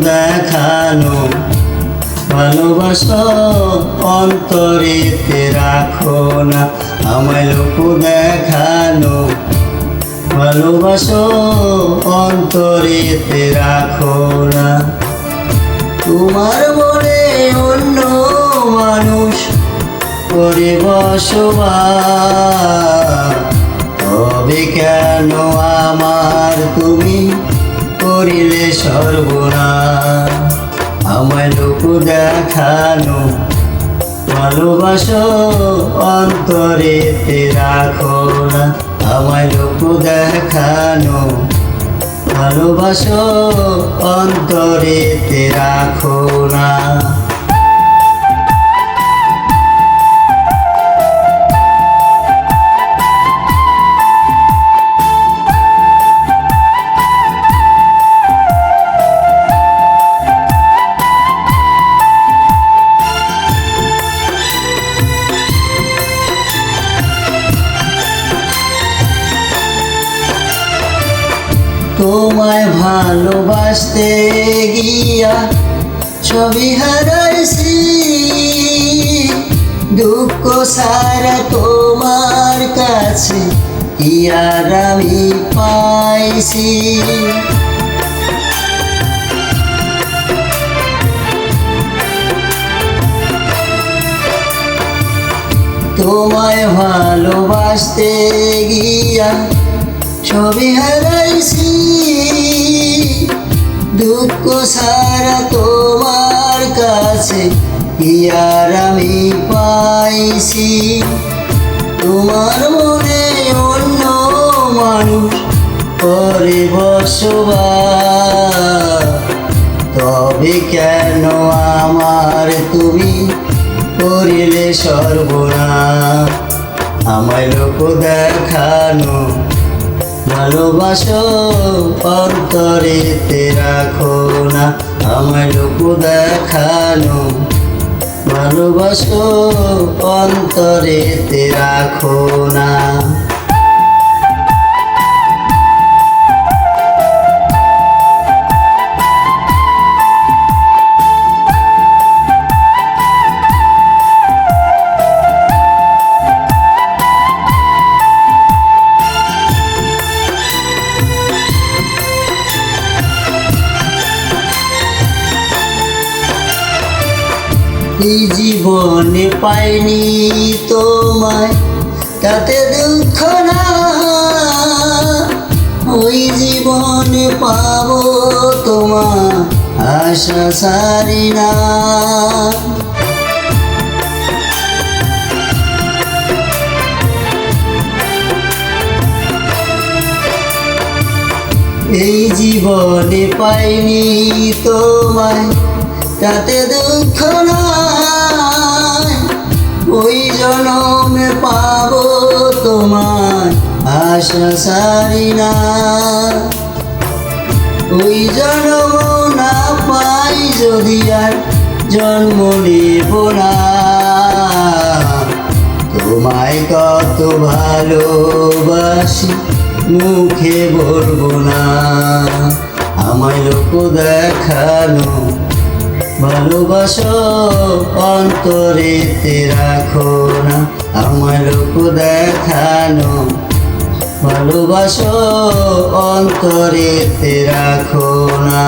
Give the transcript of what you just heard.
দেখানো ভালোবাসো অন্তরেতে রাখো না, আমায় লোক দেখানো ভালোবাসো অন্তরেতে রাখো না। তোমার মনে অন্য মানুষ করে বসবাস, তবে কেন আমার তুমি করিলে সর্বনাশ। আমায় লোক দেখানো ভালোবাসো অন্তরেতে রাখো না, আমায় লোক দেখানো ভালোবাসো অন্তরেতে রাখো না। তোমায় ভালোবাসতে গিয়া সবই হারাইছি, দুঃখ সারা তোমার কাছে কি আর আমি পাইছি। তোমায় ভালোবাসতে গিয়া সবই হারাইছি, দুঃখ সারা তোমার কাছে কি আর আমি পাইছি। তোমার মনে অন্য মানুষ করে বসবাস, তবে কেন আমার তুমি করিলে সর্বনাশ। আমায় লোক দেখানো ভালোবাসো অন্তরেতে রাখো না, আমায় লোক দেখানো ভালোবাসো অন্তরেতে রাখো না। এই জীবনে পাইনি তোমায় তাতে দুঃখ না, ওই জীবনে পাবো তোমার আশা ছাড়ি না। এই জীবনে পাইনি তোমায় তাতে দুঃখ নাই, ওই জনমে পাবো তোমার আশা ছাড়ি না। ওই জন্ম না পাই যদি আর জন্ম নেব না, তোমায় কত ভালোবাসি মুখে বলবো না। আমায় লোক দেখানো ভালোবাসো অন্তরেতে রাখো না, আমায় লোক দেখানো ভালোবাসো অন্তরেতে রাখো না।